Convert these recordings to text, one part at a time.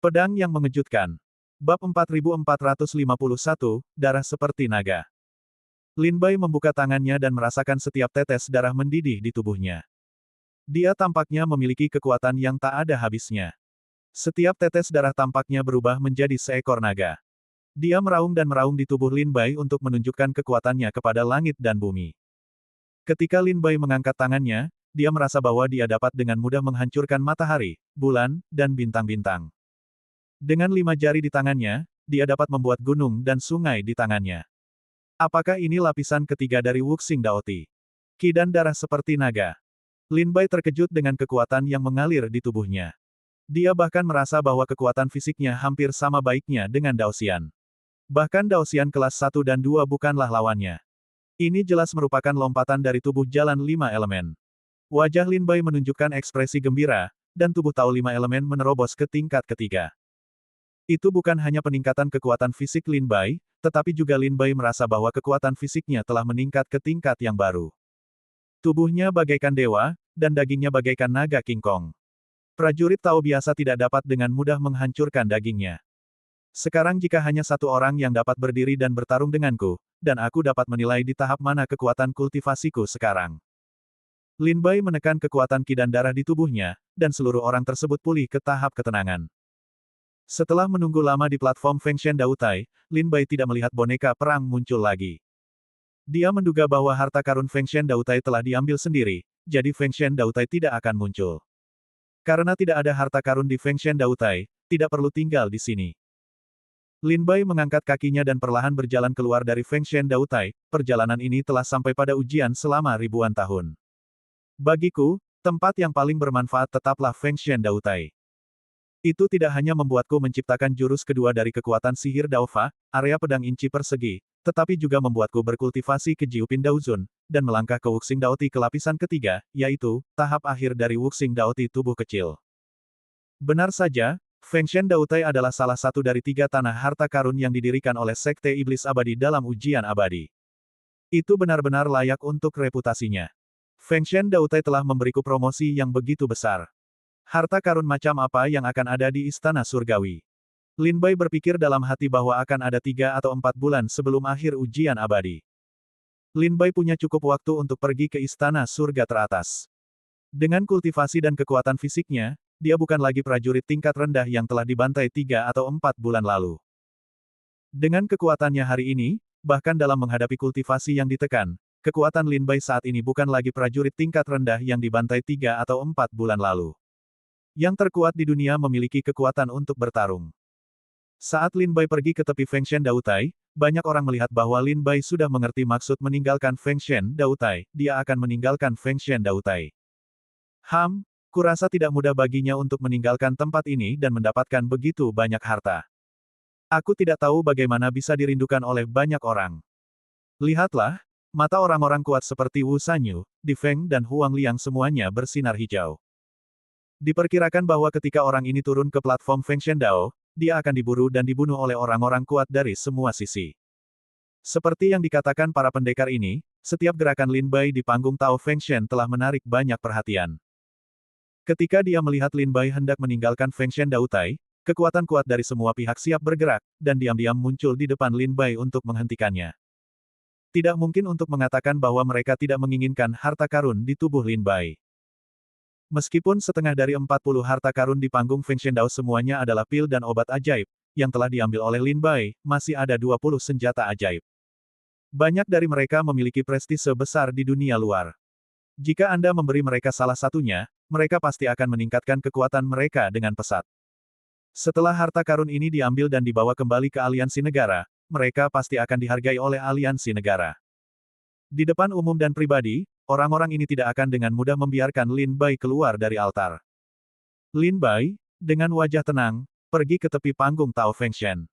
Pedang yang mengejutkan. Bab 4451, Darah Seperti Naga. Lin Bai membuka tangannya dan merasakan setiap tetes darah mendidih di tubuhnya. Dia tampaknya memiliki kekuatan yang tak ada habisnya. Setiap tetes darah tampaknya berubah menjadi seekor naga. Dia meraung dan meraung di tubuh Lin Bai untuk menunjukkan kekuatannya kepada langit dan bumi. Ketika Lin Bai mengangkat tangannya, dia merasa bahwa dia dapat dengan mudah menghancurkan matahari, bulan, dan bintang-bintang. Dengan 5 jari di tangannya, dia dapat membuat gunung dan sungai di tangannya. Apakah ini lapisan ketiga dari Wuxing Daoti? Ki dan darah seperti naga. Lin Bai terkejut dengan kekuatan yang mengalir di tubuhnya. Dia bahkan merasa bahwa kekuatan fisiknya hampir sama baiknya dengan Daoxian. Bahkan Daoxian kelas 1 dan 2 bukanlah lawannya. Ini jelas merupakan lompatan dari tubuh jalan 5 elemen. Wajah Lin Bai menunjukkan ekspresi gembira, dan tubuh Tao 5 elemen menerobos ke tingkat ketiga. Itu bukan hanya peningkatan kekuatan fisik Lin Bai, tetapi juga Lin Bai merasa bahwa kekuatan fisiknya telah meningkat ke tingkat yang baru. Tubuhnya bagaikan dewa, dan dagingnya bagaikan naga King Kong. Prajurit Tao biasa tidak dapat dengan mudah menghancurkan dagingnya. Sekarang jika hanya satu orang yang dapat berdiri dan bertarung denganku, dan aku dapat menilai di tahap mana kekuatan kultivasiku sekarang. Lin Bai menekan kekuatan ki dan darah di tubuhnya, dan seluruh orang tersebut pulih ke tahap ketenangan. Setelah menunggu lama di platform Fengshen Dautai, Lin Bai tidak melihat boneka perang muncul lagi. Dia menduga bahwa harta karun Fengshen Dautai telah diambil sendiri, jadi Fengshen Dautai tidak akan muncul. Karena tidak ada harta karun di Fengshen Dautai, tidak perlu tinggal di sini. Lin Bai mengangkat kakinya dan perlahan berjalan keluar dari Fengshen Dautai. Perjalanan ini telah sampai pada ujian selama ribuan tahun. Bagiku, tempat yang paling bermanfaat tetaplah Fengshen Dautai. Itu tidak hanya membuatku menciptakan jurus kedua dari kekuatan sihir Daofa, area pedang inci persegi, tetapi juga membuatku berkultivasi ke Jiupin Daozun, dan melangkah ke Wuxing Daoti ke lapisan ketiga, yaitu, tahap akhir dari Wuxing Daoti tubuh kecil. Benar saja, Fengshen Dautai adalah salah satu dari 3 tanah harta karun yang didirikan oleh Sekte Iblis Abadi dalam ujian abadi. Itu benar-benar layak untuk reputasinya. Fengshen Dautai telah memberiku promosi yang begitu besar. Harta karun macam apa yang akan ada di Istana Surgawi? Lin Bai berpikir dalam hati bahwa akan ada 3 atau 4 bulan sebelum akhir ujian abadi. Lin Bai punya cukup waktu untuk pergi ke Istana Surga teratas. Dengan kultivasi dan kekuatan fisiknya, dia bukan lagi prajurit tingkat rendah yang telah dibantai 3 atau 4 bulan lalu. Dengan kekuatannya hari ini, bahkan dalam menghadapi kultivasi yang ditekan, kekuatan Lin Bai saat ini bukan lagi prajurit tingkat rendah yang dibantai 3 atau 4 bulan lalu. Yang terkuat di dunia memiliki kekuatan untuk bertarung. Saat Lin Bai pergi ke tepi Fengshen Dautai, banyak orang melihat bahwa Lin Bai sudah mengerti maksud meninggalkan Fengshen Dautai, dia akan meninggalkan Fengshen Dautai. Kurasa tidak mudah baginya untuk meninggalkan tempat ini dan mendapatkan begitu banyak harta. Aku tidak tahu bagaimana bisa dirindukan oleh banyak orang. Lihatlah, mata orang-orang kuat seperti Wu Sanyu, Di Feng dan Huang Liang semuanya bersinar hijau. Diperkirakan bahwa ketika orang ini turun ke platform Fengshen Dao, dia akan diburu dan dibunuh oleh orang-orang kuat dari semua sisi. Seperti yang dikatakan para pendekar ini, setiap gerakan Lin Bai di panggung Tao Fengshen telah menarik banyak perhatian. Ketika dia melihat Lin Bai hendak meninggalkan Fengshen Dautai, kekuatan kuat dari semua pihak siap bergerak, dan diam-diam muncul di depan Lin Bai untuk menghentikannya. Tidak mungkin untuk mengatakan bahwa mereka tidak menginginkan harta karun di tubuh Lin Bai. Meskipun setengah dari 40 harta karun di panggung Fengshen Dao semuanya adalah pil dan obat ajaib, yang telah diambil oleh Lin Bai, masih ada 20 senjata ajaib. Banyak dari mereka memiliki prestise besar di dunia luar. Jika Anda memberi mereka salah satunya, mereka pasti akan meningkatkan kekuatan mereka dengan pesat. Setelah harta karun ini diambil dan dibawa kembali ke aliansi negara, mereka pasti akan dihargai oleh aliansi negara. Di depan umum dan pribadi, orang-orang ini tidak akan dengan mudah membiarkan Lin Bai keluar dari altar. Lin Bai, dengan wajah tenang, pergi ke tepi panggung Tao Fengshen.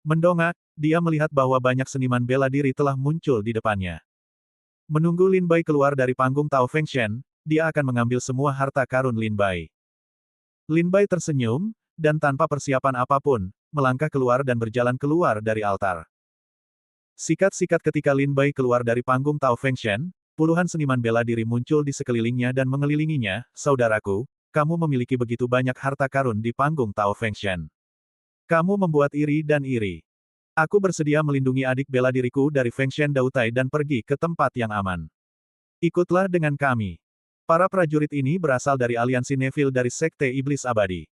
Mendongak, dia melihat bahwa banyak seniman bela diri telah muncul di depannya. Menunggu Lin Bai keluar dari panggung Tao Fengshen, dia akan mengambil semua harta karun Lin Bai. Lin Bai tersenyum, dan tanpa persiapan apapun, melangkah keluar dan berjalan keluar dari altar. Sikat-sikat ketika Lin Bai keluar dari panggung Tao Fengshen, puluhan seniman bela diri muncul di sekelilingnya dan mengelilinginya, saudaraku, kamu memiliki begitu banyak harta karun di panggung Tao Fengshen. Kamu membuat iri dan iri. Aku bersedia melindungi adik bela diriku dari Fengshen Dautai dan pergi ke tempat yang aman. Ikutlah dengan kami. Para prajurit ini berasal dari aliansi Neville dari Sekte Iblis Abadi.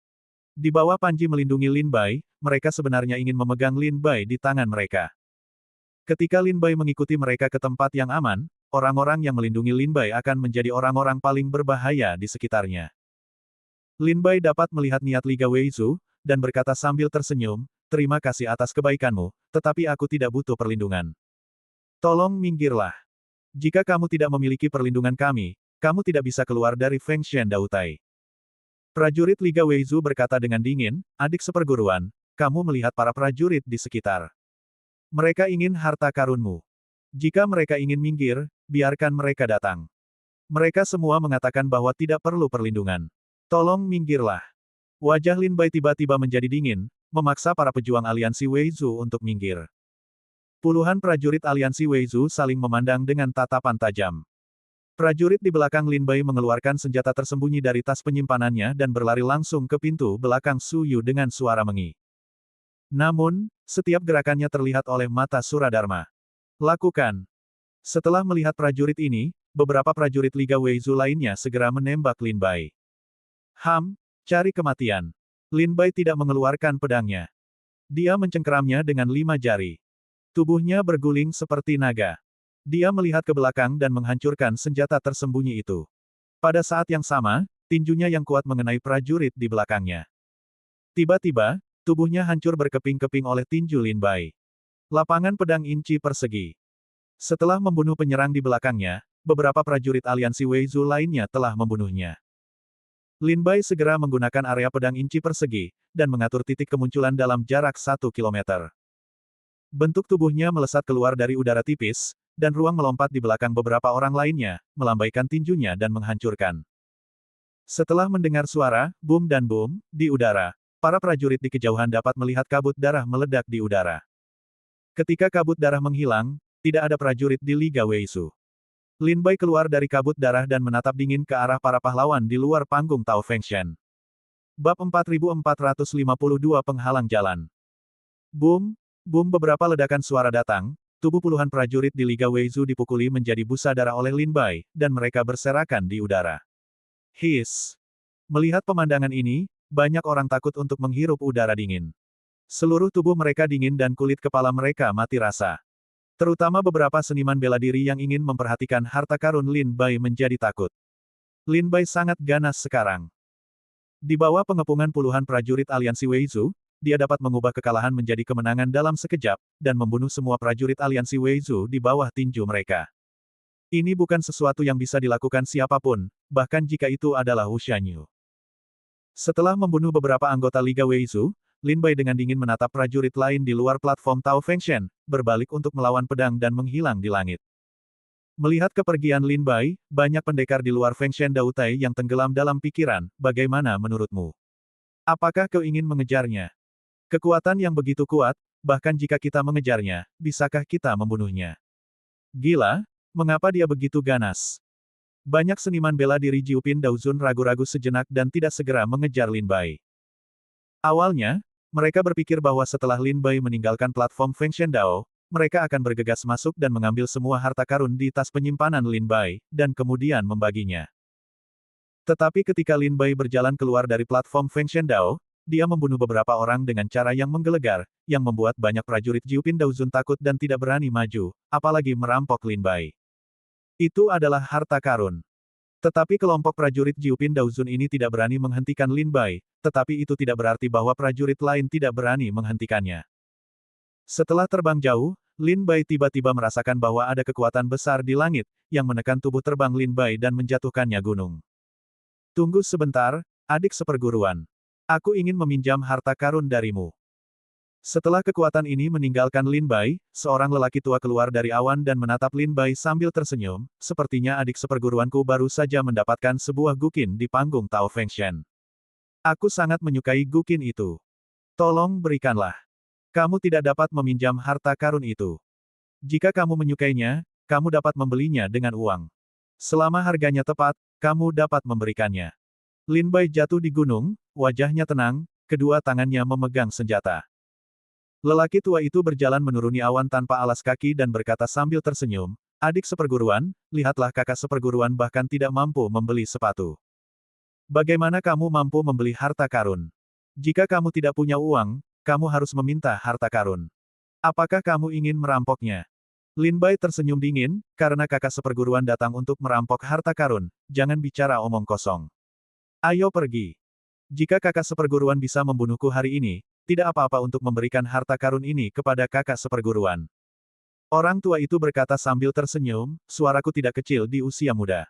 Di bawah Panji melindungi Lin Bai, mereka sebenarnya ingin memegang Lin Bai di tangan mereka. Ketika Lin Bai mengikuti mereka ke tempat yang aman, orang-orang yang melindungi Lin Bai akan menjadi orang-orang paling berbahaya di sekitarnya. Lin Bai dapat melihat niat Liga Weizhu, dan berkata sambil tersenyum, terima kasih atas kebaikanmu, tetapi aku tidak butuh perlindungan. Tolong minggirlah. Jika kamu tidak memiliki perlindungan kami, kamu tidak bisa keluar dari Fengshen Dautai. Prajurit Liga Weizhu berkata dengan dingin, adik seperguruan, kamu melihat para prajurit di sekitar. Mereka ingin harta karunmu. Jika mereka ingin minggir, biarkan mereka datang. Mereka semua mengatakan bahwa tidak perlu perlindungan. Tolong minggirlah. Wajah Lin Bai tiba-tiba menjadi dingin, memaksa para pejuang aliansi Weizhu untuk minggir. Puluhan prajurit aliansi Weizhu saling memandang dengan tatapan tajam. Prajurit di belakang Lin Bai mengeluarkan senjata tersembunyi dari tas penyimpanannya dan berlari langsung ke pintu belakang Su Yu dengan suara mengi. Namun, setiap gerakannya terlihat oleh mata Suradharma. Lakukan. Setelah melihat prajurit ini, beberapa prajurit Liga Weizhu lainnya segera menembak Lin Bai. Cari kematian. Lin Bai tidak mengeluarkan pedangnya. Dia mencengkeramnya dengan 5 jari. Tubuhnya berguling seperti naga. Dia melihat ke belakang dan menghancurkan senjata tersembunyi itu. Pada saat yang sama, tinjunya yang kuat mengenai prajurit di belakangnya. Tiba-tiba, tubuhnya hancur berkeping-keping oleh tinju Lin Bai. Lapangan pedang inci persegi. Setelah membunuh penyerang di belakangnya, beberapa prajurit aliansi Weizhu lainnya telah membunuhnya. Lin Bai segera menggunakan area pedang inci persegi, dan mengatur titik kemunculan dalam jarak 1 kilometer. Bentuk tubuhnya melesat keluar dari udara tipis, dan ruang melompat di belakang beberapa orang lainnya, melambaikan tinjunya dan menghancurkan. Setelah mendengar suara, boom dan boom, di udara, para prajurit di kejauhan dapat melihat kabut darah meledak di udara. Ketika kabut darah menghilang, tidak ada prajurit di Liga Weizhu. Lin Bai keluar dari kabut darah dan menatap dingin ke arah para pahlawan di luar panggung Tao Fengshen. Bab 4452 Penghalang Jalan. Boom, boom beberapa ledakan suara datang, tubuh puluhan prajurit di Liga Weizhu dipukuli menjadi busa darah oleh Lin Bai, dan mereka berserakan di udara. Hiss. Melihat pemandangan ini, banyak orang takut untuk menghirup udara dingin. Seluruh tubuh mereka dingin dan kulit kepala mereka mati rasa. Terutama beberapa seniman bela diri yang ingin memperhatikan harta karun Lin Bai menjadi takut. Lin Bai sangat ganas sekarang. Di bawah pengepungan puluhan prajurit aliansi Weizhu, dia dapat mengubah kekalahan menjadi kemenangan dalam sekejap, dan membunuh semua prajurit aliansi Weizhu di bawah tinju mereka. Ini bukan sesuatu yang bisa dilakukan siapapun, bahkan jika itu adalah Wu Shanyu. Setelah membunuh beberapa anggota Liga Weizhu, Lin Bai dengan dingin menatap prajurit lain di luar platform Tao Fengshen, berbalik untuk melawan pedang dan menghilang di langit. Melihat kepergian Lin Bai, banyak pendekar di luar Fengshen Dautai yang tenggelam dalam pikiran, bagaimana menurutmu? Apakah kau ingin mengejarnya? Kekuatan yang begitu kuat, bahkan jika kita mengejarnya, bisakah kita membunuhnya? Gila, mengapa dia begitu ganas? Banyak seniman bela diri Jiupin Daozun ragu-ragu sejenak dan tidak segera mengejar Lin Bai. Awalnya, mereka berpikir bahwa setelah Lin Bai meninggalkan platform Fengshen Dao, mereka akan bergegas masuk dan mengambil semua harta karun di tas penyimpanan Lin Bai, dan kemudian membaginya. Tetapi ketika Lin Bai berjalan keluar dari platform Fengshen Dao, dia membunuh beberapa orang dengan cara yang menggelegar, yang membuat banyak prajurit Jiupin Daozun takut dan tidak berani maju, apalagi merampok Lin Bai. Itu adalah harta karun. Tetapi kelompok prajurit Jiupin Daozun ini tidak berani menghentikan Lin Bai, tetapi itu tidak berarti bahwa prajurit lain tidak berani menghentikannya. Setelah terbang jauh, Lin Bai tiba-tiba merasakan bahwa ada kekuatan besar di langit, yang menekan tubuh terbang Lin Bai dan menjatuhkannya gunung. Tunggu sebentar, adik seperguruan. Aku ingin meminjam harta karun darimu. Setelah kekuatan ini meninggalkan Lin Bai, seorang lelaki tua keluar dari awan dan menatap Lin Bai sambil tersenyum, sepertinya adik seperguruanku baru saja mendapatkan sebuah gukin di panggung Tao Fengshen. Aku sangat menyukai gukin itu. Tolong berikanlah. Kamu tidak dapat meminjam harta karun itu. Jika kamu menyukainya, kamu dapat membelinya dengan uang. Selama harganya tepat, kamu dapat memberikannya. Lin Bai jatuh di gunung, wajahnya tenang, kedua tangannya memegang senjata. Lelaki tua itu berjalan menuruni awan tanpa alas kaki dan berkata sambil tersenyum, "Adik seperguruan, lihatlah kakak seperguruan bahkan tidak mampu membeli sepatu. Bagaimana kamu mampu membeli harta karun? Jika kamu tidak punya uang, kamu harus meminta harta karun. Apakah kamu ingin merampoknya?" Lin Bai tersenyum dingin, karena kakak seperguruan datang untuk merampok harta karun, jangan bicara omong kosong. Ayo pergi. Jika kakak seperguruan bisa membunuhku hari ini, tidak apa-apa untuk memberikan harta karun ini kepada kakak seperguruan. Orang tua itu berkata sambil tersenyum, suaraku tidak kecil di usia muda.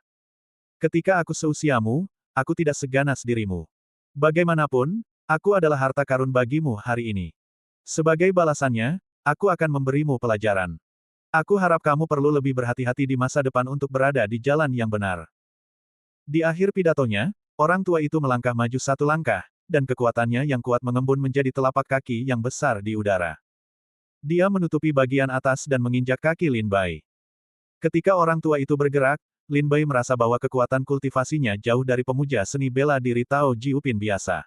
Ketika aku seusiamu, aku tidak seganas dirimu. Bagaimanapun, aku adalah harta karun bagimu hari ini. Sebagai balasannya, aku akan memberimu pelajaran. Aku harap kamu perlu lebih berhati-hati di masa depan untuk berada di jalan yang benar. Di akhir pidatonya, orang tua itu melangkah maju satu langkah, dan kekuatannya yang kuat mengembun menjadi telapak kaki yang besar di udara. Dia menutupi bagian atas dan menginjak kaki Lin Bai. Ketika orang tua itu bergerak, Lin Bai merasa bahwa kekuatan kultivasinya jauh dari pemuja seni bela diri Tao Jiupin biasa.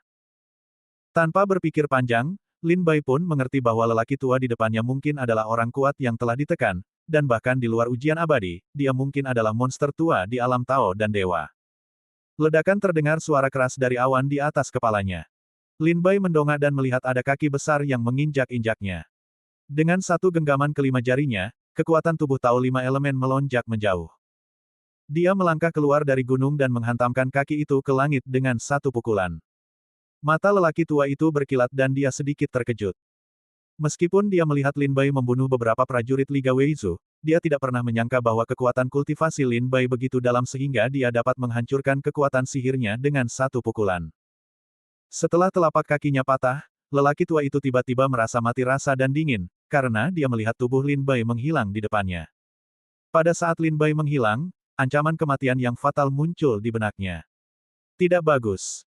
Tanpa berpikir panjang, Lin Bai pun mengerti bahwa lelaki tua di depannya mungkin adalah orang kuat yang telah ditekan, dan bahkan di luar ujian abadi, dia mungkin adalah monster tua di alam Tao dan Dewa. Ledakan terdengar suara keras dari awan di atas kepalanya. Lin Bai mendongak dan melihat ada kaki besar yang menginjak-injaknya. Dengan satu genggaman kelima jarinya, kekuatan tubuh Tao lima elemen melonjak menjauh. Dia melangkah keluar dari gunung dan menghantamkan kaki itu ke langit dengan satu pukulan. Mata lelaki tua itu berkilat dan dia sedikit terkejut. Meskipun dia melihat Lin Bai membunuh beberapa prajurit Liga Weizu, dia tidak pernah menyangka bahwa kekuatan kultivasi Lin Bai begitu dalam sehingga dia dapat menghancurkan kekuatan sihirnya dengan satu pukulan. Setelah telapak kakinya patah, lelaki tua itu tiba-tiba merasa mati rasa dan dingin, karena dia melihat tubuh Lin Bai menghilang di depannya. Pada saat Lin Bai menghilang, ancaman kematian yang fatal muncul di benaknya. Tidak bagus.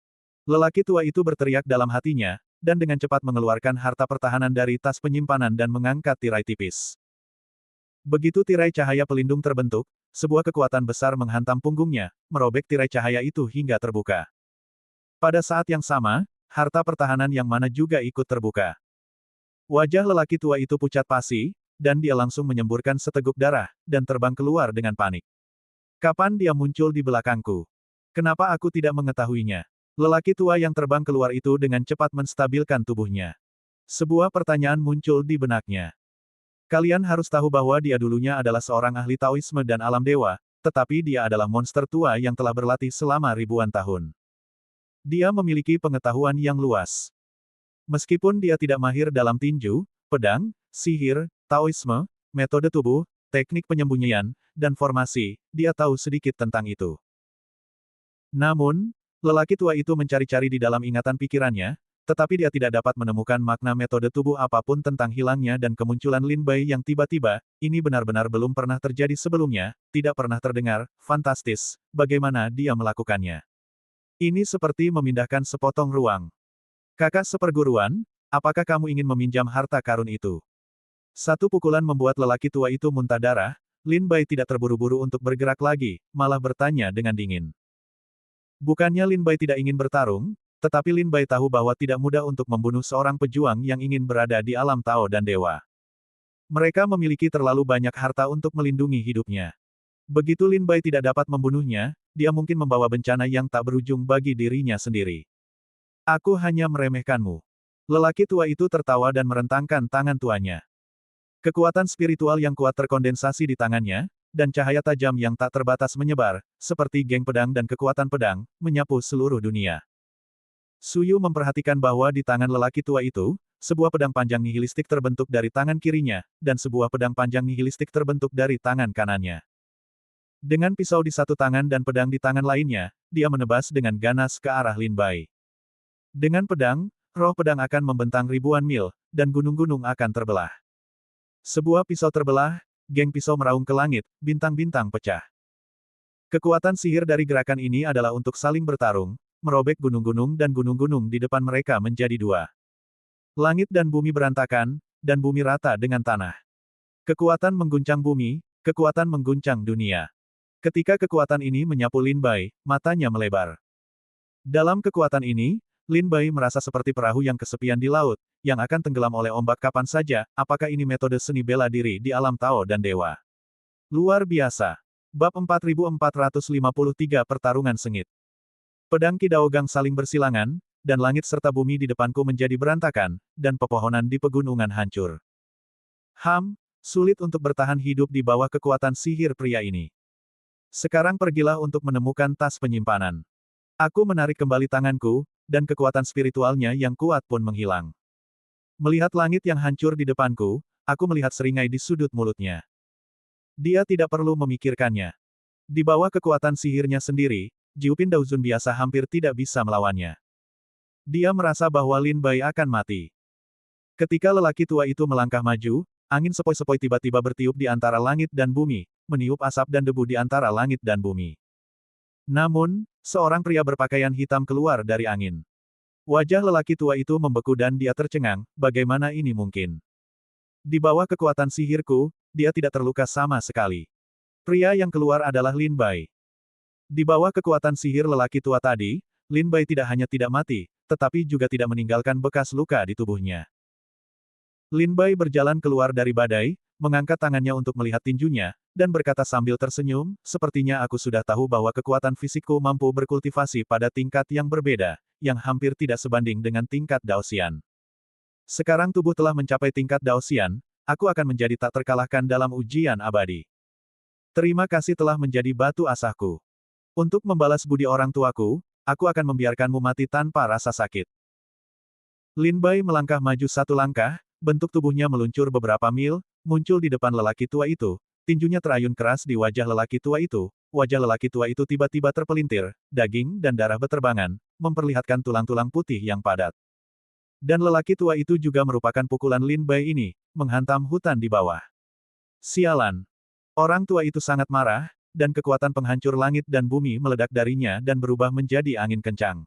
Lelaki tua itu berteriak dalam hatinya, dan dengan cepat mengeluarkan harta pertahanan dari tas penyimpanan dan mengangkat tirai tipis. Begitu tirai cahaya pelindung terbentuk, sebuah kekuatan besar menghantam punggungnya, merobek tirai cahaya itu hingga terbuka. Pada saat yang sama, harta pertahanan yang mana juga ikut terbuka. Wajah lelaki tua itu pucat pasi, dan dia langsung menyemburkan seteguk darah, dan terbang keluar dengan panik. Kapan dia muncul di belakangku? Kenapa aku tidak mengetahuinya? Lelaki tua yang terbang keluar itu dengan cepat menstabilkan tubuhnya. Sebuah pertanyaan muncul di benaknya. Kalian harus tahu bahwa dia dulunya adalah seorang ahli Taoisme dan alam dewa, tetapi dia adalah monster tua yang telah berlatih selama ribuan tahun. Dia memiliki pengetahuan yang luas. Meskipun dia tidak mahir dalam tinju, pedang, sihir, Taoisme, metode tubuh, teknik penyembunyian, dan formasi, dia tahu sedikit tentang itu. Namun, lelaki tua itu mencari-cari di dalam ingatan pikirannya, tetapi dia tidak dapat menemukan makna metode tubuh apapun tentang hilangnya dan kemunculan Lin Bai yang tiba-tiba, ini benar-benar belum pernah terjadi sebelumnya, tidak pernah terdengar, fantastis, bagaimana dia melakukannya. Ini seperti memindahkan sepotong ruang. Kakak seperguruan, apakah kamu ingin meminjam harta karun itu? Satu pukulan membuat lelaki tua itu muntah darah, Lin Bai tidak terburu-buru untuk bergerak lagi, malah bertanya dengan dingin. Bukannya Lin Bai tidak ingin bertarung, tetapi Lin Bai tahu bahwa tidak mudah untuk membunuh seorang pejuang yang ingin berada di alam Tao dan Dewa. Mereka memiliki terlalu banyak harta untuk melindungi hidupnya. Begitu Lin Bai tidak dapat membunuhnya, dia mungkin membawa bencana yang tak berujung bagi dirinya sendiri. Aku hanya meremehkanmu. Lelaki tua itu tertawa dan merentangkan tangan tuanya. Kekuatan spiritual yang kuat terkondensasi di tangannya, dan cahaya tajam yang tak terbatas menyebar, seperti geng pedang dan kekuatan pedang, menyapu seluruh dunia. Suyu memperhatikan bahwa di tangan lelaki tua itu, sebuah pedang panjang nihilistik terbentuk dari tangan kirinya, dan sebuah pedang panjang nihilistik terbentuk dari tangan kanannya. Dengan pisau di satu tangan dan pedang di tangan lainnya, dia menebas dengan ganas ke arah Lin Bai. Dengan pedang, roh pedang akan membentang ribuan mil, dan gunung-gunung akan terbelah. Sebuah pisau terbelah, geng pisau meraung ke langit, bintang-bintang pecah. Kekuatan sihir dari gerakan ini adalah untuk saling bertarung, merobek gunung-gunung dan gunung-gunung di depan mereka menjadi dua. Langit dan bumi berantakan, dan bumi rata dengan tanah. Kekuatan mengguncang bumi, kekuatan mengguncang dunia. Ketika kekuatan ini menyapu Lin Bai, matanya melebar. Dalam kekuatan ini, Lin Bai merasa seperti perahu yang kesepian di laut, yang akan tenggelam oleh ombak kapan saja. Apakah ini metode seni bela diri di alam Tao dan Dewa? Luar biasa. Bab 4453 Pertarungan Sengit. Pedang Kidaogang saling bersilangan, dan langit serta bumi di depanku menjadi berantakan, dan pepohonan di pegunungan hancur. Sulit untuk bertahan hidup di bawah kekuatan sihir pria ini. Sekarang pergilah untuk menemukan tas penyimpanan. Aku menarik kembali tanganku, dan kekuatan spiritualnya yang kuat pun menghilang. Melihat langit yang hancur di depanku, aku melihat seringai di sudut mulutnya. Dia tidak perlu memikirkannya. Di bawah kekuatan sihirnya sendiri, Jiupin Daozun biasa hampir tidak bisa melawannya. Dia merasa bahwa Lin Bai akan mati. Ketika lelaki tua itu melangkah maju, angin sepoi-sepoi tiba-tiba bertiup di antara langit dan bumi, meniup asap dan debu di antara langit dan bumi. Namun, seorang pria berpakaian hitam keluar dari angin. Wajah lelaki tua itu membeku dan dia tercengang, bagaimana ini mungkin? Di bawah kekuatan sihirku, dia tidak terluka sama sekali. Pria yang keluar adalah Lin Bai. Di bawah kekuatan sihir lelaki tua tadi, Lin Bai tidak hanya tidak mati, tetapi juga tidak meninggalkan bekas luka di tubuhnya. Lin Bai berjalan keluar dari badai, mengangkat tangannya untuk melihat tinjunya, dan berkata sambil tersenyum, sepertinya aku sudah tahu bahwa kekuatan fisikku mampu berkultivasi pada tingkat yang berbeda, yang hampir tidak sebanding dengan tingkat Daoxian. Sekarang tubuh telah mencapai tingkat Daoxian, aku akan menjadi tak terkalahkan dalam ujian abadi. Terima kasih telah menjadi batu asahku. Untuk membalas budi orang tuaku, aku akan membiarkanmu mati tanpa rasa sakit. Lin Bai melangkah maju satu langkah, bentuk tubuhnya meluncur beberapa mil, muncul di depan lelaki tua itu, tinjunya terayun keras di wajah lelaki tua itu, wajah lelaki tua itu tiba-tiba terpelintir, daging dan darah beterbangan, memperlihatkan tulang-tulang putih yang padat. Dan lelaki tua itu juga merupakan pukulan Lin Bai ini, menghantam hutan di bawah. Sialan! Orang tua itu sangat marah, dan kekuatan penghancur langit dan bumi meledak darinya dan berubah menjadi angin kencang.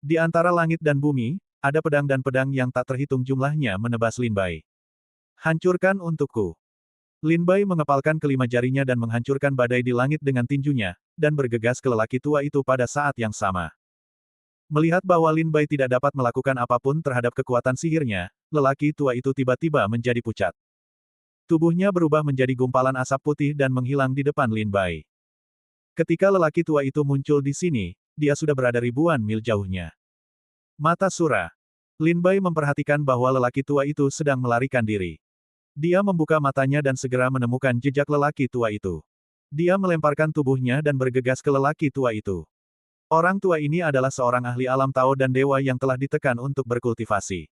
Di antara langit dan bumi, ada pedang dan pedang yang tak terhitung jumlahnya menebas Lin Bai. Hancurkan untukku. Lin Bai mengepalkan kelima jarinya dan menghancurkan badai di langit dengan tinjunya, dan bergegas ke lelaki tua itu pada saat yang sama. Melihat bahwa Lin Bai tidak dapat melakukan apapun terhadap kekuatan sihirnya, lelaki tua itu tiba-tiba menjadi pucat. Tubuhnya berubah menjadi gumpalan asap putih dan menghilang di depan Lin Bai. Ketika lelaki tua itu muncul di sini, dia sudah berada ribuan mil jauhnya. Mata Sura. Lin Bai memperhatikan bahwa lelaki tua itu sedang melarikan diri. Dia membuka matanya dan segera menemukan jejak lelaki tua itu. Dia melemparkan tubuhnya dan bergegas ke lelaki tua itu. Orang tua ini adalah seorang ahli alam Tao dan dewa yang telah ditekan untuk berkultivasi.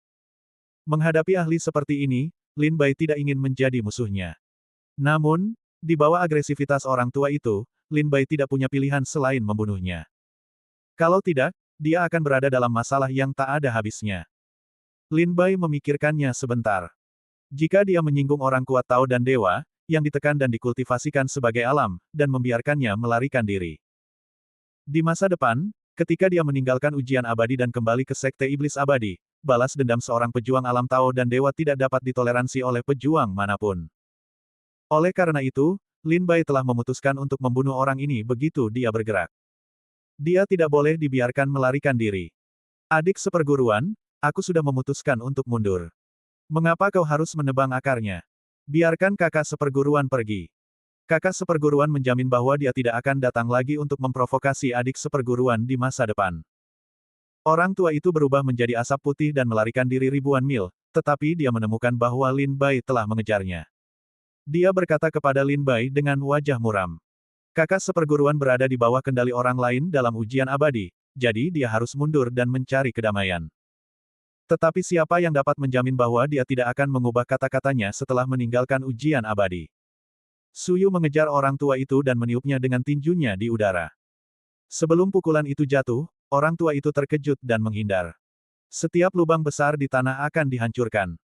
Menghadapi ahli seperti ini, Lin Bai tidak ingin menjadi musuhnya. Namun, di bawah agresivitas orang tua itu, Lin Bai tidak punya pilihan selain membunuhnya. Kalau tidak, dia akan berada dalam masalah yang tak ada habisnya. Lin Bai memikirkannya sebentar. Jika dia menyinggung orang kuat Tao dan dewa, yang ditekan dan dikultivasikan sebagai alam, dan membiarkannya melarikan diri. Di masa depan, ketika dia meninggalkan ujian abadi dan kembali ke Sekte Iblis Abadi, balas dendam seorang pejuang alam Tao dan dewa tidak dapat ditoleransi oleh pejuang manapun. Oleh karena itu, Lin Bai telah memutuskan untuk membunuh orang ini begitu dia bergerak. Dia tidak boleh dibiarkan melarikan diri. Adik seperguruan, aku sudah memutuskan untuk mundur. Mengapa kau harus menebang akarnya? Biarkan kakak seperguruan pergi. Kakak seperguruan menjamin bahwa dia tidak akan datang lagi untuk memprovokasi adik seperguruan di masa depan. Orang tua itu berubah menjadi asap putih dan melarikan diri ribuan mil, tetapi dia menemukan bahwa Lin Bai telah mengejarnya. Dia berkata kepada Lin Bai dengan wajah muram. Kakak seperguruan berada di bawah kendali orang lain dalam ujian abadi, jadi dia harus mundur dan mencari kedamaian. Tetapi siapa yang dapat menjamin bahwa dia tidak akan mengubah kata-katanya setelah meninggalkan ujian abadi? Suyu mengejar orang tua itu dan meniupnya dengan tinjunya di udara. Sebelum pukulan itu jatuh, orang tua itu terkejut dan menghindar. Setiap lubang besar di tanah akan dihancurkan.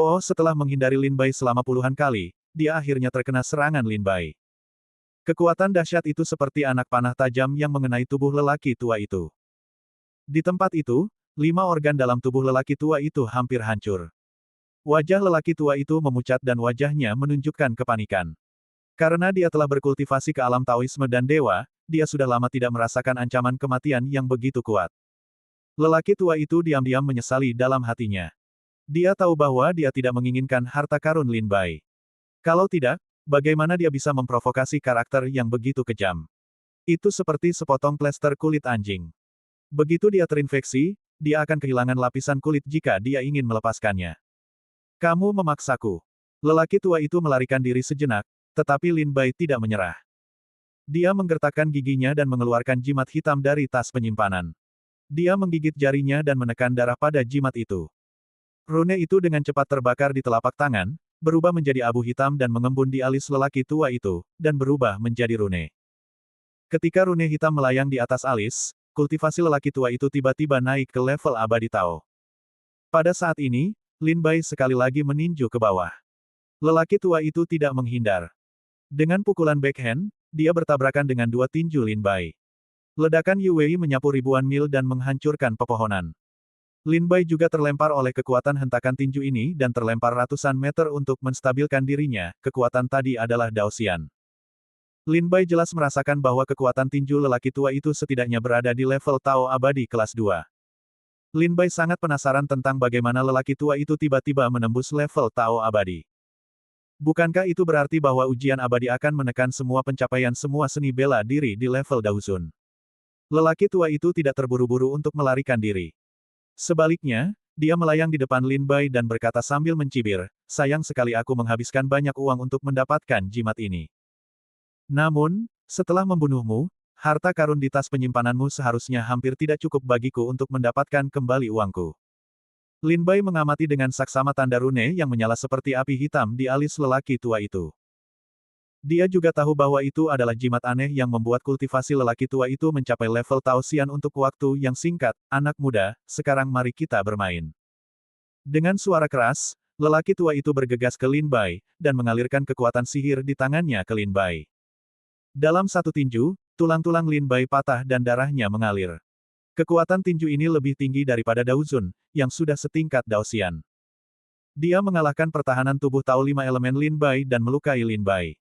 Oh, setelah menghindari Lin Bai selama puluhan kali, dia akhirnya terkena serangan Lin Bai. Kekuatan dahsyat itu seperti anak panah tajam yang mengenai tubuh lelaki tua itu. Di tempat itu, 5 organ dalam tubuh lelaki tua itu hampir hancur. Wajah lelaki tua itu memucat dan wajahnya menunjukkan kepanikan. Karena dia telah berkultivasi ke alam Taoisme dan dewa, dia sudah lama tidak merasakan ancaman kematian yang begitu kuat. Lelaki tua itu diam-diam menyesali dalam hatinya. Dia tahu bahwa dia tidak menginginkan harta karun Lin Bai. Kalau tidak, bagaimana dia bisa memprovokasi karakter yang begitu kejam? Itu seperti sepotong plester kulit anjing. Begitu dia terinfeksi, dia akan kehilangan lapisan kulit jika dia ingin melepaskannya. Kamu memaksaku. Lelaki tua itu melarikan diri sejenak, tetapi Lin Bai tidak menyerah. Dia menggertakkan giginya dan mengeluarkan jimat hitam dari tas penyimpanan. Dia menggigit jarinya dan menekan darah pada jimat itu. Rune itu dengan cepat terbakar di telapak tangan, berubah menjadi abu hitam dan mengembun di alis lelaki tua itu, dan berubah menjadi rune. Ketika rune hitam melayang di atas alis, kultivasi lelaki tua itu tiba-tiba naik ke level abadi Tao. Pada saat ini, Lin Bai sekali lagi meninju ke bawah. Lelaki tua itu tidak menghindar. Dengan pukulan backhand, dia bertabrakan dengan dua tinju Lin Bai. Ledakan Yue menyapu ribuan mil dan menghancurkan pepohonan. Lin Bai juga terlempar oleh kekuatan hentakan tinju ini dan terlempar ratusan meter untuk menstabilkan dirinya. Kekuatan tadi adalah Daoxian. Lin Bai jelas merasakan bahwa kekuatan tinju lelaki tua itu setidaknya berada di level Tao abadi kelas 2. Lin Bai sangat penasaran tentang bagaimana lelaki tua itu tiba-tiba menembus level Tao abadi. Bukankah itu berarti bahwa ujian abadi akan menekan semua pencapaian semua seni bela diri di level Daozun? Lelaki tua itu tidak terburu-buru untuk melarikan diri. Sebaliknya, dia melayang di depan Lin Bai dan berkata sambil mencibir, sayang sekali aku menghabiskan banyak uang untuk mendapatkan jimat ini. Namun, setelah membunuhmu, harta karun di tas penyimpananmu seharusnya hampir tidak cukup bagiku untuk mendapatkan kembali uangku. Lin Bai mengamati dengan saksama tanda rune yang menyala seperti api hitam di alis lelaki tua itu. Dia juga tahu bahwa itu adalah jimat aneh yang membuat kultivasi lelaki tua itu mencapai level Taoxian untuk waktu yang singkat. Anak muda, sekarang mari kita bermain. Dengan suara keras, lelaki tua itu bergegas ke Lin Bai, dan mengalirkan kekuatan sihir di tangannya ke Lin Bai. Dalam satu tinju, tulang-tulang Lin Bai patah dan darahnya mengalir. Kekuatan tinju ini lebih tinggi daripada Daozun, yang sudah setingkat Daoxian. Dia mengalahkan pertahanan tubuh Tao 5 elemen Lin Bai dan melukai Lin Bai.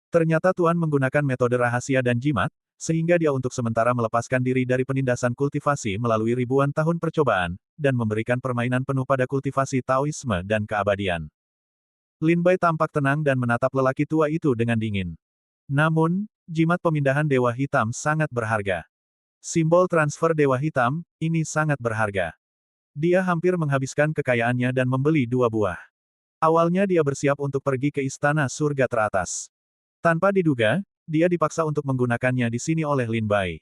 Ternyata Tuan menggunakan metode rahasia dan jimat, sehingga dia untuk sementara melepaskan diri dari penindasan kultivasi melalui ribuan tahun percobaan, dan memberikan permainan penuh pada kultivasi Taoisme dan keabadian. Lin Bai tampak tenang dan menatap lelaki tua itu dengan dingin. Namun, jimat pemindahan Dewa Hitam sangat berharga. Simbol transfer Dewa Hitam, ini sangat berharga. Dia hampir menghabiskan kekayaannya dan membeli 2 buah. Awalnya dia bersiap untuk pergi ke istana surga teratas. Tanpa diduga, dia dipaksa untuk menggunakannya di sini oleh Lin Bai.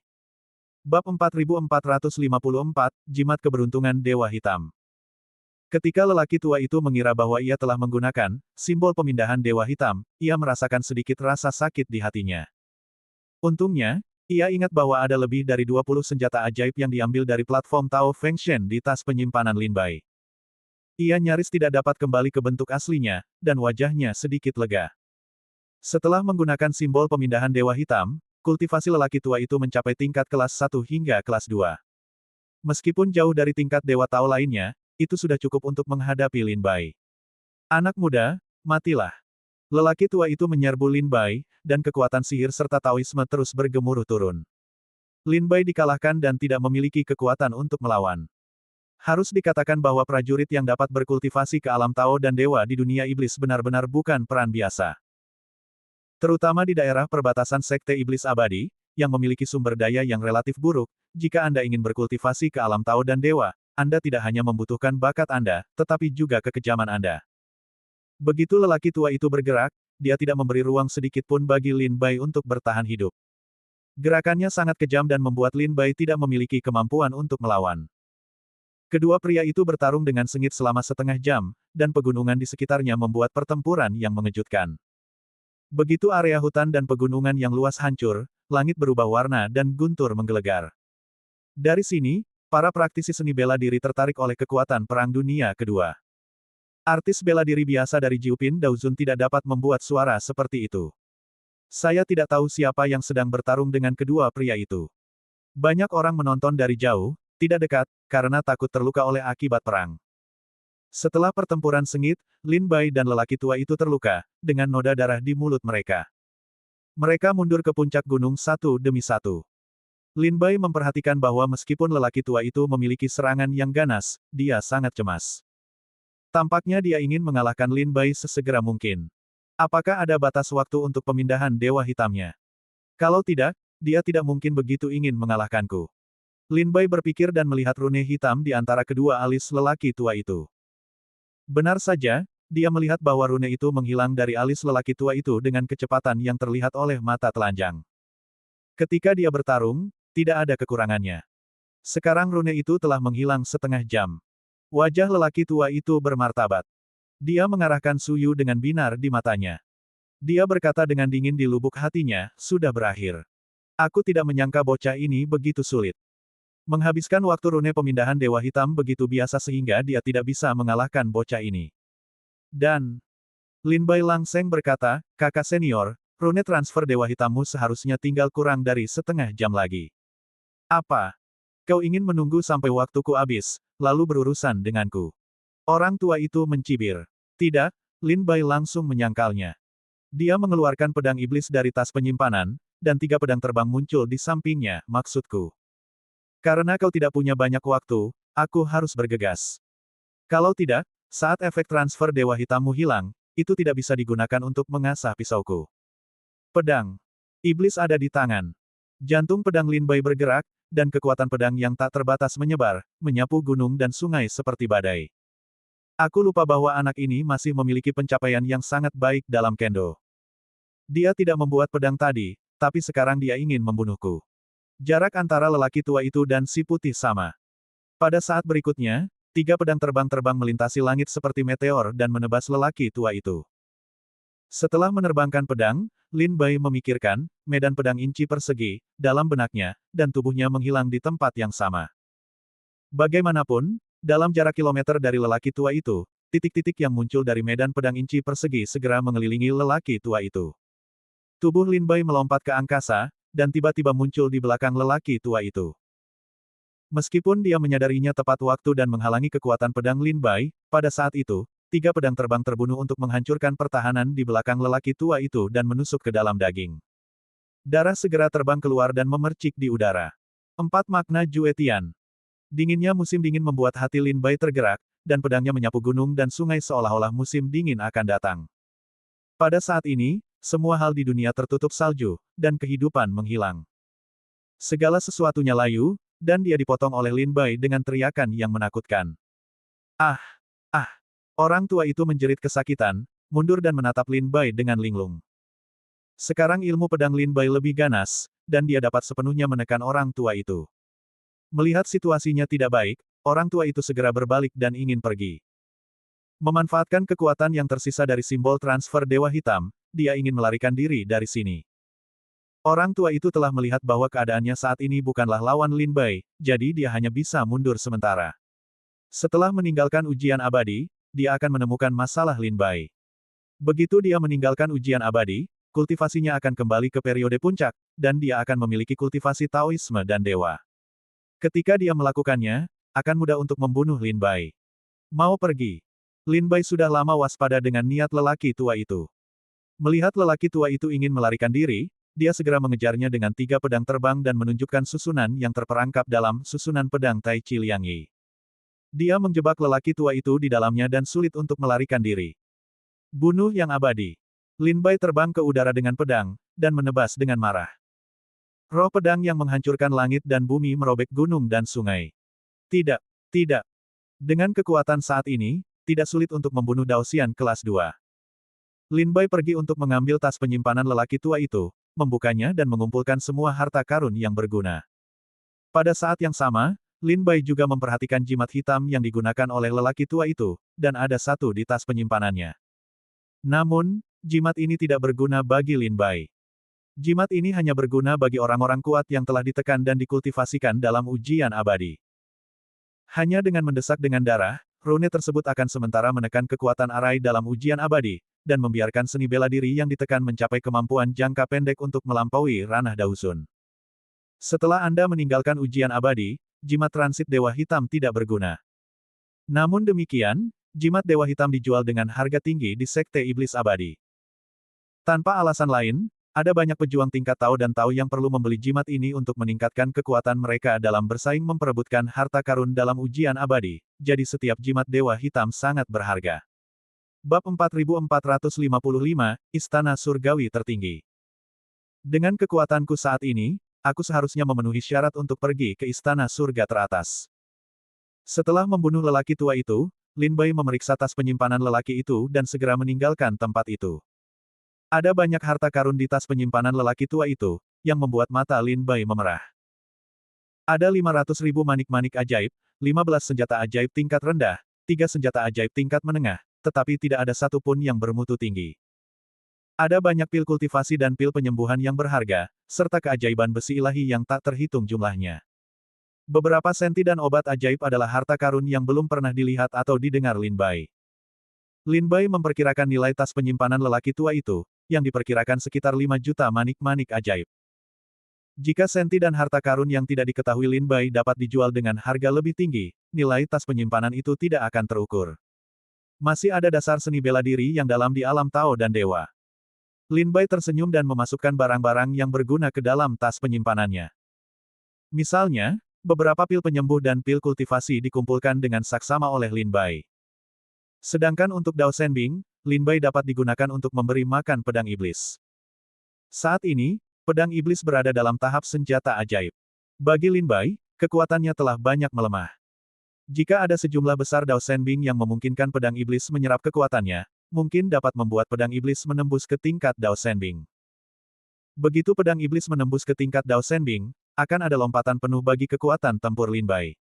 Bab 4454, Jimat Keberuntungan Dewa Hitam. Ketika lelaki tua itu mengira bahwa ia telah menggunakan simbol pemindahan Dewa Hitam, ia merasakan sedikit rasa sakit di hatinya. Untungnya, ia ingat bahwa ada lebih dari 20 senjata ajaib yang diambil dari platform Tao Fengshen di tas penyimpanan Lin Bai. Ia nyaris tidak dapat kembali ke bentuk aslinya, dan wajahnya sedikit lega. Setelah menggunakan simbol pemindahan Dewa Hitam, kultivasi lelaki tua itu mencapai tingkat kelas 1 hingga kelas 2. Meskipun jauh dari tingkat Dewa Tao lainnya, itu sudah cukup untuk menghadapi Lin Bai. Anak muda, matilah. Lelaki tua itu menyerbu Lin Bai, dan kekuatan sihir serta Taoisme terus bergemuruh turun. Lin Bai dikalahkan dan tidak memiliki kekuatan untuk melawan. Harus dikatakan bahwa prajurit yang dapat berkultivasi ke alam Tao dan Dewa di dunia iblis benar-benar bukan peran biasa. Terutama di daerah perbatasan Sekte Iblis Abadi, yang memiliki sumber daya yang relatif buruk, jika Anda ingin berkultivasi ke alam Tao dan Dewa, Anda tidak hanya membutuhkan bakat Anda, tetapi juga kekejaman Anda. Begitu lelaki tua itu bergerak, dia tidak memberi ruang sedikit pun bagi Lin Bai untuk bertahan hidup. Gerakannya sangat kejam dan membuat Lin Bai tidak memiliki kemampuan untuk melawan. Kedua pria itu bertarung dengan sengit selama setengah jam, dan pegunungan di sekitarnya membuat pertempuran yang mengejutkan. Begitu area hutan dan pegunungan yang luas hancur, langit berubah warna dan guntur menggelegar. Dari sini, para praktisi seni bela diri tertarik oleh kekuatan Perang Dunia Kedua. Artis bela diri biasa dari Jiupin Daozun tidak dapat membuat suara seperti itu. Saya tidak tahu siapa yang sedang bertarung dengan kedua pria itu. Banyak orang menonton dari jauh, tidak dekat, karena takut terluka oleh akibat perang. Setelah pertempuran sengit, Lin Bai dan lelaki tua itu terluka, dengan noda darah di mulut mereka. Mereka mundur ke puncak gunung satu demi satu. Lin Bai memperhatikan bahwa meskipun lelaki tua itu memiliki serangan yang ganas, dia sangat cemas. Tampaknya dia ingin mengalahkan Lin Bai sesegera mungkin. Apakah ada batas waktu untuk pemindahan Dewa Hitamnya? Kalau tidak, dia tidak mungkin begitu ingin mengalahkanku. Lin Bai berpikir dan melihat rune hitam di antara kedua alis lelaki tua itu. Benar saja, dia melihat bahwa rune itu menghilang dari alis lelaki tua itu dengan kecepatan yang terlihat oleh mata telanjang. Ketika dia bertarung, tidak ada kekurangannya. Sekarang rune itu telah menghilang setengah jam. Wajah lelaki tua itu bermartabat. Dia mengarahkan Suyu dengan binar di matanya. Dia berkata dengan dingin di lubuk hatinya, sudah berakhir. Aku tidak menyangka bocah ini begitu sulit. Menghabiskan waktu rune pemindahan Dewa Hitam begitu biasa sehingga dia tidak bisa mengalahkan bocah ini. Dan, Lin Bai Langseng berkata, kakak senior, rune transfer Dewa Hitammu seharusnya tinggal kurang dari setengah jam lagi. Apa? Kau ingin menunggu sampai waktuku habis, lalu berurusan denganku? Orang tua itu mencibir. Tidak, Lin Bai langsung menyangkalnya. Dia mengeluarkan pedang iblis dari tas penyimpanan, dan 3 pedang terbang muncul di sampingnya, maksudku. Karena kau tidak punya banyak waktu, aku harus bergegas. Kalau tidak, saat efek transfer Dewa Hitammu hilang, itu tidak bisa digunakan untuk mengasah pisauku. Pedang iblis ada di tangan. Jantung pedang Lin Bai bergerak, dan kekuatan pedang yang tak terbatas menyebar, menyapu gunung dan sungai seperti badai. Aku lupa bahwa anak ini masih memiliki pencapaian yang sangat baik dalam kendo. Dia tidak membuat pedang tadi, tapi sekarang dia ingin membunuhku. Jarak antara lelaki tua itu dan si putih sama. Pada saat berikutnya, 3 pedang terbang melintasi langit seperti meteor dan menebas lelaki tua itu. Setelah menerbangkan pedang, Lin Bai memikirkan, medan pedang inci persegi, dalam benaknya, dan tubuhnya menghilang di tempat yang sama. Bagaimanapun, dalam jarak kilometer dari lelaki tua itu, titik-titik yang muncul dari medan pedang inci persegi segera mengelilingi lelaki tua itu. Tubuh Lin Bai melompat ke angkasa, dan tiba-tiba muncul di belakang lelaki tua itu. Meskipun dia menyadarinya tepat waktu dan menghalangi kekuatan pedang Lin Bai, pada saat itu, 3 pedang terbang terbunuh untuk menghancurkan pertahanan di belakang lelaki tua itu dan menusuk ke dalam daging. Darah segera terbang keluar dan memercik di udara. 4 makna Jue Tian. Dinginnya musim dingin membuat hati Lin Bai tergerak, dan pedangnya menyapu gunung dan sungai seolah-olah musim dingin akan datang. Pada saat ini, semua hal di dunia tertutup salju, dan kehidupan menghilang. Segala sesuatunya layu, dan dia dipotong oleh Lin Bai dengan teriakan yang menakutkan. Ah! Ah! Orang tua itu menjerit kesakitan, mundur dan menatap Lin Bai dengan linglung. Sekarang ilmu pedang Lin Bai lebih ganas, dan dia dapat sepenuhnya menekan orang tua itu. Melihat situasinya tidak baik, orang tua itu segera berbalik dan ingin pergi. Memanfaatkan kekuatan yang tersisa dari simbol transfer Dewa Hitam, dia ingin melarikan diri dari sini. Orang tua itu telah melihat bahwa keadaannya saat ini bukanlah lawan Lin Bai, jadi dia hanya bisa mundur sementara. Setelah meninggalkan ujian abadi, dia akan menemukan masalah Lin Bai. Begitu dia meninggalkan ujian abadi, kultivasinya akan kembali ke periode puncak, dan dia akan memiliki kultivasi Taoisme dan Dewa. Ketika dia melakukannya, akan mudah untuk membunuh Lin Bai. Mau pergi. Lin Bai sudah lama waspada dengan niat lelaki tua itu. Melihat lelaki tua itu ingin melarikan diri, dia segera mengejarnya dengan 3 pedang terbang dan menunjukkan susunan yang terperangkap dalam susunan pedang Tai Chi Liang Yi. Dia menjebak lelaki tua itu di dalamnya dan sulit untuk melarikan diri. Bunuh yang abadi. Lin Bai terbang ke udara dengan pedang, dan menebas dengan marah. Roh pedang yang menghancurkan langit dan bumi merobek gunung dan sungai. Tidak, tidak. Dengan kekuatan saat ini, tidak sulit untuk membunuh Daoxian kelas 2. Lin Bai pergi untuk mengambil tas penyimpanan lelaki tua itu, membukanya dan mengumpulkan semua harta karun yang berguna. Pada saat yang sama, Lin Bai juga memperhatikan jimat hitam yang digunakan oleh lelaki tua itu, dan ada satu di tas penyimpanannya. Namun, jimat ini tidak berguna bagi Lin Bai. Jimat ini hanya berguna bagi orang-orang kuat yang telah ditekan dan dikultivasikan dalam ujian abadi. Hanya dengan mendesak dengan darah, rune tersebut akan sementara menekan kekuatan arai dalam ujian abadi, dan membiarkan seni bela diri yang ditekan mencapai kemampuan jangka pendek untuk melampaui ranah Daosun. Setelah Anda meninggalkan ujian abadi, jimat transit Dewa Hitam tidak berguna. Namun demikian, Jimat Dewa Hitam dijual dengan harga tinggi di Sekte Iblis Abadi. Tanpa alasan lain, ada banyak pejuang tingkat Tao dan Tao yang perlu membeli jimat ini untuk meningkatkan kekuatan mereka dalam bersaing memperebutkan harta karun dalam ujian abadi, jadi setiap jimat Dewa Hitam sangat berharga. Bab 4455, Istana Surgawi Tertinggi. Dengan kekuatanku saat ini, aku seharusnya memenuhi syarat untuk pergi ke Istana Surga Teratas. Setelah membunuh lelaki tua itu, Lin Bai memeriksa tas penyimpanan lelaki itu dan segera meninggalkan tempat itu. Ada banyak harta karun di tas penyimpanan lelaki tua itu, yang membuat mata Lin Bai memerah. Ada 500.000 manik-manik ajaib, 15 senjata ajaib tingkat rendah, 3 senjata ajaib tingkat menengah, tetapi tidak ada satu pun yang bermutu tinggi. Ada banyak pil kultivasi dan pil penyembuhan yang berharga, serta keajaiban besi ilahi yang tak terhitung jumlahnya. Beberapa senti dan obat ajaib adalah harta karun yang belum pernah dilihat atau didengar Lin Bai. Lin Bai memperkirakan nilai tas penyimpanan lelaki tua itu, yang diperkirakan sekitar 5 juta manik-manik ajaib. Jika senti dan harta karun yang tidak diketahui Lin Bai dapat dijual dengan harga lebih tinggi, nilai tas penyimpanan itu tidak akan terukur. Masih ada dasar seni bela diri yang dalam di alam Tao dan Dewa. Lin Bai tersenyum dan memasukkan barang-barang yang berguna ke dalam tas penyimpanannya. Misalnya, beberapa pil penyembuh dan pil kultivasi dikumpulkan dengan saksama oleh Lin Bai. Sedangkan untuk Dao Shenbing, Lin Bai dapat digunakan untuk memberi makan pedang iblis. Saat ini, pedang iblis berada dalam tahap senjata ajaib. Bagi Lin Bai, kekuatannya telah banyak melemah. Jika ada sejumlah besar Dao Shenbing yang memungkinkan pedang iblis menyerap kekuatannya, mungkin dapat membuat pedang iblis menembus ke tingkat Dao Shenbing. Begitu pedang iblis menembus ke tingkat Dao Shenbing, akan ada lompatan penuh bagi kekuatan tempur Lin Bai.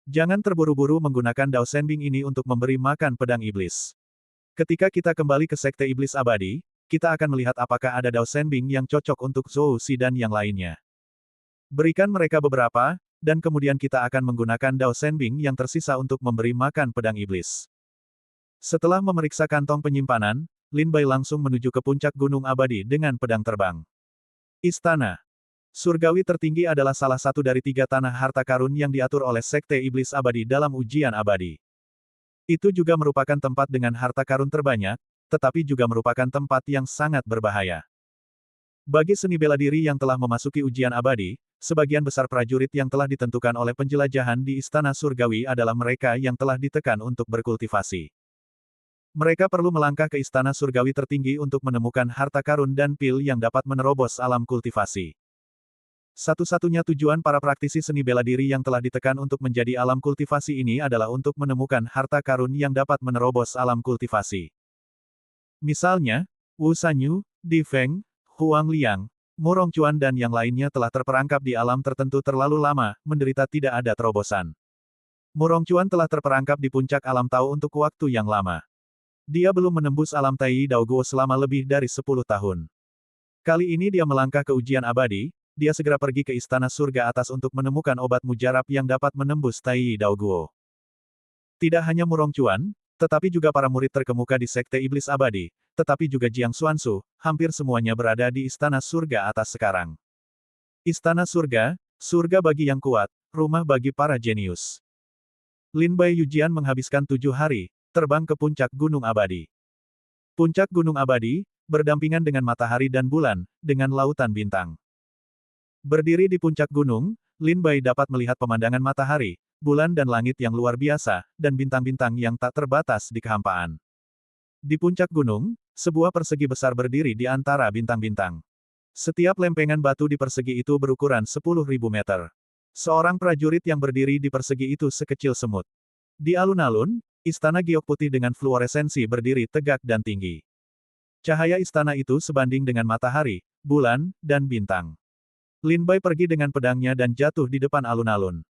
Jangan terburu-buru menggunakan Dao Shenbing ini untuk memberi makan pedang iblis. Ketika kita kembali ke Sekte Iblis Abadi, kita akan melihat apakah ada Dao Shenbing yang cocok untuk Zhou Si dan yang lainnya. Berikan mereka beberapa, dan kemudian kita akan menggunakan Dao Shenbing yang tersisa untuk memberi makan pedang iblis. Setelah memeriksa kantong penyimpanan, Lin Bai langsung menuju ke puncak Gunung Abadi dengan pedang terbang. Istana Surgawi Tertinggi adalah salah satu dari 3 tanah harta karun yang diatur oleh Sekte Iblis Abadi dalam ujian abadi. Itu juga merupakan tempat dengan harta karun terbanyak, tetapi juga merupakan tempat yang sangat berbahaya. Bagi seni bela diri yang telah memasuki ujian abadi, sebagian besar prajurit yang telah ditentukan oleh penjelajahan di Istana Surgawi adalah mereka yang telah ditekan untuk berkultivasi. Mereka perlu melangkah ke Istana Surgawi Tertinggi untuk menemukan harta karun dan pil yang dapat menerobos alam kultivasi. Satu-satunya tujuan para praktisi seni bela diri yang telah ditekan untuk menjadi alam kultivasi ini adalah untuk menemukan harta karun yang dapat menerobos alam kultivasi. Misalnya, Wu Sanyu, Di Feng, Huang Liang, Mu Rongchuan dan yang lainnya telah terperangkap di alam tertentu terlalu lama, menderita tidak ada terobosan. Mu Rongchuan telah terperangkap di puncak alam Tao untuk waktu yang lama. Dia belum menembus alam Tai Dao Guo selama lebih dari 10 tahun. Kali ini dia melangkah ke ujian abadi, dia segera pergi ke Istana Surga Atas untuk menemukan obat mujarab yang dapat menembus Tai Dao Guo. Tidak hanya Mu Rongchuan, tetapi juga para murid terkemuka di Sekte Iblis Abadi, tetapi juga Jiang Xuansu, hampir semuanya berada di Istana Surga Atas sekarang. Istana Surga, surga bagi yang kuat, rumah bagi para jenius. Lin Bai Yujian menghabiskan 7 hari, terbang ke puncak Gunung Abadi. Puncak Gunung Abadi, berdampingan dengan matahari dan bulan, dengan lautan bintang. Berdiri di puncak gunung, Lin Bai dapat melihat pemandangan matahari, bulan dan langit yang luar biasa, dan bintang-bintang yang tak terbatas di kehampaan. Di puncak gunung, sebuah persegi besar berdiri di antara bintang-bintang. Setiap lempengan batu di persegi itu berukuran 10.000 meter. Seorang prajurit yang berdiri di persegi itu sekecil semut. Di alun-alun, istana giok putih dengan fluoresensi berdiri tegak dan tinggi. Cahaya istana itu sebanding dengan matahari, bulan, dan bintang. Lin Bai pergi dengan pedangnya dan jatuh di depan alun-alun.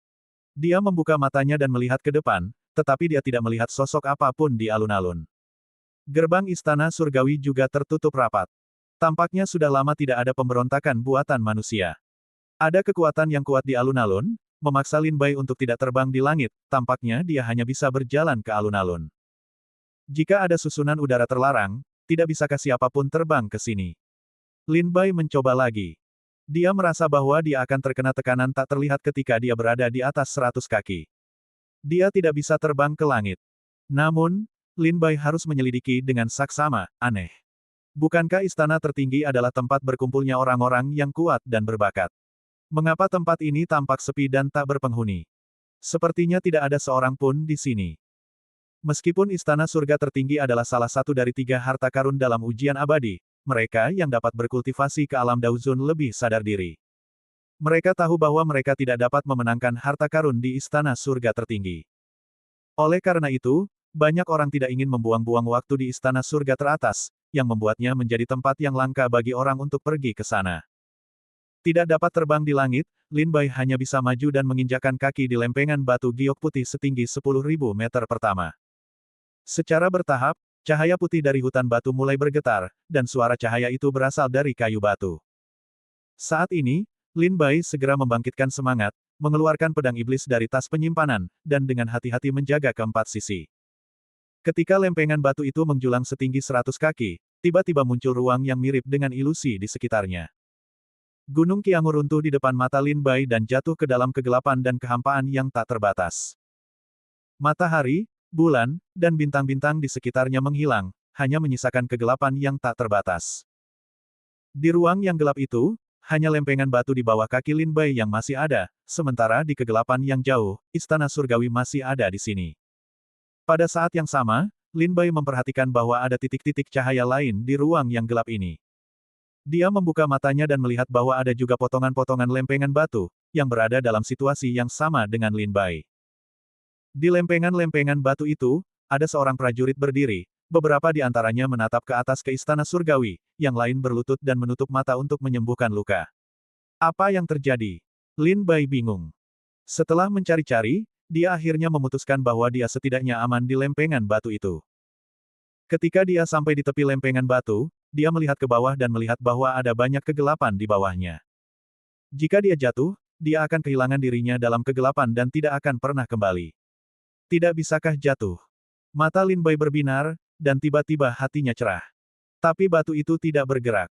Dia membuka matanya dan melihat ke depan, tetapi dia tidak melihat sosok apapun di alun-alun. Gerbang istana surgawi juga tertutup rapat. Tampaknya sudah lama tidak ada pemberontakan buatan manusia. Ada kekuatan yang kuat di alun-alun, memaksa Lin Bai untuk tidak terbang di langit, tampaknya dia hanya bisa berjalan ke alun-alun. Jika ada susunan udara terlarang, tidak bisakah siapapun terbang ke sini? Lin Bai mencoba lagi. Dia merasa bahwa dia akan terkena tekanan tak terlihat ketika dia berada di atas 100 kaki. Dia tidak bisa terbang ke langit. Namun, Lin Bai harus menyelidiki dengan saksama, aneh. Bukankah istana tertinggi adalah tempat berkumpulnya orang-orang yang kuat dan berbakat? Mengapa tempat ini tampak sepi dan tak berpenghuni? Sepertinya tidak ada seorang pun di sini. Meskipun istana surga tertinggi adalah salah satu dari 3 harta karun dalam ujian abadi, mereka yang dapat berkultivasi ke alam Daozun lebih sadar diri. Mereka tahu bahwa mereka tidak dapat memenangkan harta karun di istana surga tertinggi. Oleh karena itu, banyak orang tidak ingin membuang-buang waktu di istana surga teratas, yang membuatnya menjadi tempat yang langka bagi orang untuk pergi ke sana. Tidak dapat terbang di langit, Lin Bai hanya bisa maju dan menginjakkan kaki di lempengan batu giok putih setinggi 10.000 meter pertama. Secara bertahap, cahaya putih dari hutan batu mulai bergetar, dan suara cahaya itu berasal dari kayu batu. Saat ini, Lin Bai segera membangkitkan semangat, mengeluarkan pedang iblis dari tas penyimpanan, dan dengan hati-hati menjaga keempat sisi. Ketika lempengan batu itu menjulang setinggi 100 kaki, tiba-tiba muncul ruang yang mirip dengan ilusi di sekitarnya. Gunung Qiangu runtuh di depan mata Lin Bai dan jatuh ke dalam kegelapan dan kehampaan yang tak terbatas. Matahari, bulan, dan bintang-bintang di sekitarnya menghilang, hanya menyisakan kegelapan yang tak terbatas. Di ruang yang gelap itu, hanya lempengan batu di bawah kaki Lin Bai yang masih ada, sementara di kegelapan yang jauh, istana surgawi masih ada di sini. Pada saat yang sama, Lin Bai memperhatikan bahwa ada titik-titik cahaya lain di ruang yang gelap ini. Dia membuka matanya dan melihat bahwa ada juga potongan-potongan lempengan batu, yang berada dalam situasi yang sama dengan Lin Bai. Di lempengan-lempengan batu itu, ada seorang prajurit berdiri, beberapa di antaranya menatap ke atas ke istana surgawi, yang lain berlutut dan menutup mata untuk menyembuhkan luka. Apa yang terjadi? Lin Bai bingung. Setelah mencari-cari, dia akhirnya memutuskan bahwa dia setidaknya aman di lempengan batu itu. Ketika dia sampai di tepi lempengan batu, dia melihat ke bawah dan melihat bahwa ada banyak kegelapan di bawahnya. Jika dia jatuh, dia akan kehilangan dirinya dalam kegelapan dan tidak akan pernah kembali. Tidak bisakah jatuh? Mata Lin Bai berbinar, dan tiba-tiba hatinya cerah. Tapi batu itu tidak bergerak.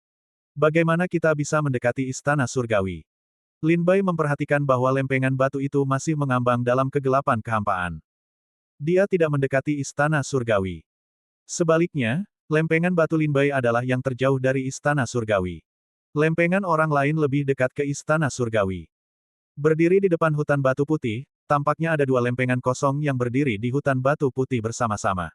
Bagaimana kita bisa mendekati istana surgawi? Lin Bai memperhatikan bahwa lempengan batu itu masih mengambang dalam kegelapan kehampaan. Dia tidak mendekati istana surgawi. Sebaliknya, lempengan batu Lin Bai adalah yang terjauh dari istana surgawi. Lempengan orang lain lebih dekat ke istana surgawi. Berdiri di depan hutan batu putih, tampaknya ada 2 lempengan kosong yang berdiri di hutan batu putih bersama-sama.